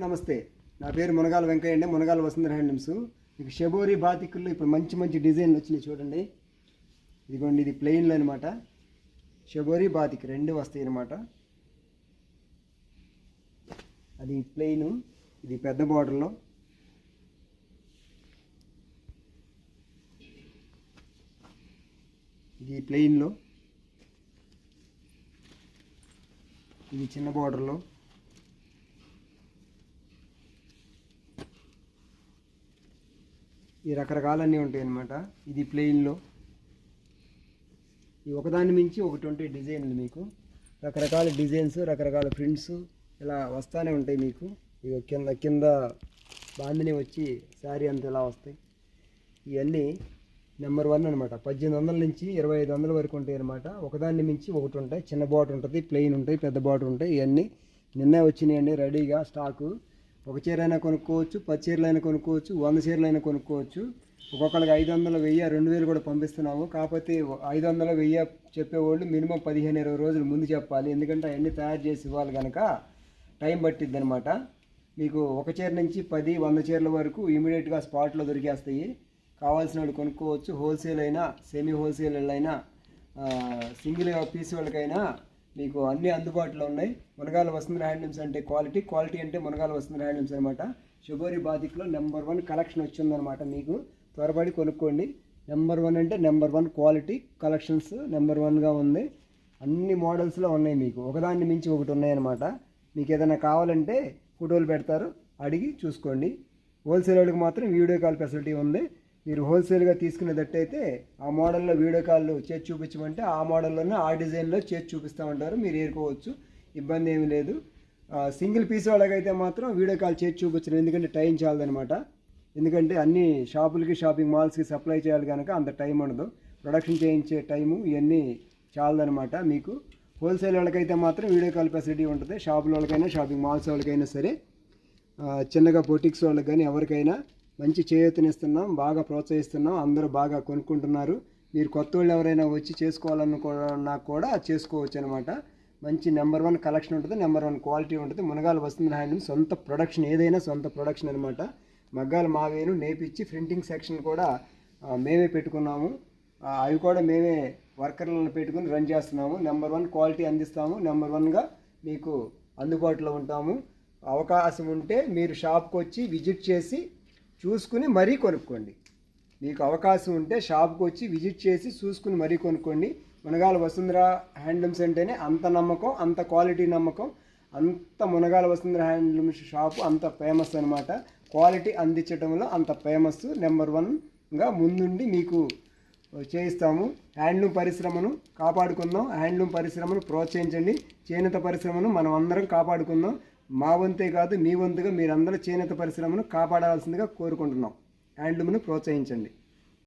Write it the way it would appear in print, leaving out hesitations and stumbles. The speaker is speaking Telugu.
నమస్తే, నా పేరు మునగాల వెంకయ్య అండి. మునగాల వసుంధర హ్యాండ్లూమ్స్. మీకు షబోరి బాతికుల్లో ఇప్పుడు మంచి మంచి డిజైన్లు వచ్చినాయి చూడండి. ఇదిగోండి, ఇది ప్లెయిన్లో అనమాట. షబోరి బాతిక్ రెండు వస్తాయి అనమాట. అది ప్లెయిన్, ఇది పెద్ద బార్డర్లో. ఇది ప్లెయిన్లో, ఇది చిన్న బార్డర్లో. ఈ రకరకాలన్నీ ఉంటాయి అన్నమాట. ఇది ప్లెయిన్లో, ఈ ఒకదాని మించి ఒకటి ఉంటాయి డిజైన్లు. మీకు రకరకాల డిజైన్స్, రకరకాల ప్రింట్స్ ఇలా వస్తూనే ఉంటాయి మీకు. ఇక కింద కింద బాందిని వచ్చి శారీ అంతా ఇలా వస్తాయి. ఇవన్నీ నెంబర్ 1 అనమాట. 1800 నుంచి 2500 వరకు ఉంటాయి అనమాట. ఒకదాన్ని మించి ఒకటి ఉంటాయి. చిన్న బార్డర్ ఉంటుంది, ప్లెయిన్ ఉంటాయి, పెద్ద బార్డర్ ఉంటాయి. ఇవన్నీ నిన్నే వచ్చినాయండి రెడీగా స్టాకు. ఒక చీర అయినా కొనుక్కోవచ్చు, 10 చీరలు అయినా కొనుక్కోవచ్చు, 100 చీరలు అయినా కొనుక్కోవచ్చు. ఒక్కొక్కరికి 500, 1000, 2000 కూడా పంపిస్తున్నాము. కాకపోతే 500, 1000 చెప్పేవాళ్ళు మినిమం 15-20 రోజులు ముందు చెప్పాలి. ఎందుకంటే అవన్నీ తయారు చేసి ఇవ్వాలి కనుక టైం పట్టిద్ది అనమాట. మీకు ఒక చీర నుంచి 10, 100 చీరల వరకు ఇమీడియట్గా స్పాట్లో దొరికేస్తాయి. కావాల్సిన వాళ్ళు కొనుక్కోవచ్చు. హోల్సేల్ అయినా, సెమీ హోల్సేల్ అయినా, సింగిల్ పీస్ వాళ్ళకైనా మీకు అన్నీ అందుబాటులో ఉన్నాయి. మునగాల వసుంధర హ్యాండ్లూమ్స్ అంటే క్వాలిటీ అంటే మునగాల వసుంధర హ్యాండ్లూమ్స్ అనమాట. షబోరి బాతిక్లో నెంబర్ 1 కలెక్షన్ వచ్చిందనమాట. మీకు త్వరపడి కొనుక్కోండి. నెంబర్ 1 అంటే నెంబర్ 1 క్వాలిటీ కలెక్షన్స్ నెంబర్ 1గా ఉంది. అన్ని మోడల్స్లో ఉన్నాయి. మీకు ఒకదాన్ని మించి ఒకటి ఉన్నాయన్నమాట. మీకు ఏదైనా కావాలంటే ఫోటోలు పెడతారు, అడిగి చూసుకోండి. హోల్సేల్ వాళ్ళకి మాత్రం వీడియో కాల్ ఫెసిలిటీ ఉంది. మీరు హోల్సేల్గా తీసుకునేటట్టయితే ఆ మోడల్లో వీడియో కాల్ చేసి చూపించమంటే ఆ మోడల్లోనే ఆ డిజైన్లో చేసి చూపిస్తామంటారు. మీరు ఏరుకోవచ్చు, ఇబ్బంది ఏమీ లేదు. సింగిల్ పీస్ వాళ్ళకైతే మాత్రం వీడియో కాల్ చేసి చూపించరు, ఎందుకంటే టైం చాలదనమాట. ఎందుకంటే అన్ని షాపులకి, షాపింగ్ మాల్స్కి సప్లై చేయాలి కనుక అంత టైం ఉండదు. ప్రొడక్షన్ చేయించే టైము ఇవన్నీ చాలదనమాట. మీకు హోల్సేల్ వాళ్ళకైతే మాత్రం వీడియో కాల్ ఫెసిలిటీ ఉంటుంది. షాపుల వాళ్ళకైనా, షాపింగ్ మాల్స్ వాళ్ళకైనా సరే, చిన్నగా బొటిక్స్ వాళ్ళకి కానీ ఎవరికైనా మంచి చేయూతనిస్తున్నాం, బాగా ప్రోత్సహిస్తున్నాం. అందరూ బాగా కొనుక్కుంటున్నారు. మీరు కొత్త వాళ్ళు ఎవరైనా వచ్చి చేసుకోవాలనుకున్నా కూడా చేసుకోవచ్చు అనమాట. మంచి నెంబర్ 1 కలెక్షన్ ఉంటుంది, నెంబర్ 1 క్వాలిటీ ఉంటుంది. మునగాల వసుంధర హ్యాండ్లూమ్స్ సొంత ప్రొడక్షన్, ఏదైనా సొంత ప్రొడక్షన్ అనమాట. మగ్గాలు మావేను నేపిచ్చి ప్రింటింగ్ సెక్షన్ కూడా మేమే పెట్టుకున్నాము. అవి కూడా మేమే వర్కర్లను పెట్టుకుని రన్ చేస్తున్నాము. నెంబర్ 1 క్వాలిటీ అందిస్తాము. నెంబర్ 1గా మీకు అందుబాటులో ఉంటాము. అవకాశం ఉంటే మీరు షాప్కి వచ్చి విజిట్ చేసి చూసుకుని మరీ కొనుక్కోండి. మీకు అవకాశం ఉంటే షాప్కి వచ్చి విజిట్ చేసి చూసుకుని మరీ కొనుక్కోండి. మునగాల వసుంధర హ్యాండ్లూమ్స్ అంటేనే అంత నమ్మకం, అంత క్వాలిటీ నమ్మకం. అంత మునగాల వసుంధర హ్యాండ్లూమ్స్ షాపు అంత ఫేమస్ అనమాట. క్వాలిటీ అందించడంలో అంత ఫేమస్. నెంబర్ 1గా ముందుండి మీకు చేయిస్తాము. హ్యాండ్లూమ్ పరిశ్రమను కాపాడుకుందాం, హ్యాండ్లూమ్ పరిశ్రమను ప్రోత్సహించండి. చేనేత పరిశ్రమను మనం అందరం కాపాడుకుందాం. మా వంతే కాదు, మీ వంతుగా మీరందరూ చేనేత పరిశ్రమను కాపాడాల్సిందిగా కోరుకుంటున్నాం. హ్యాండ్లూమ్ను ప్రోత్సహించండి.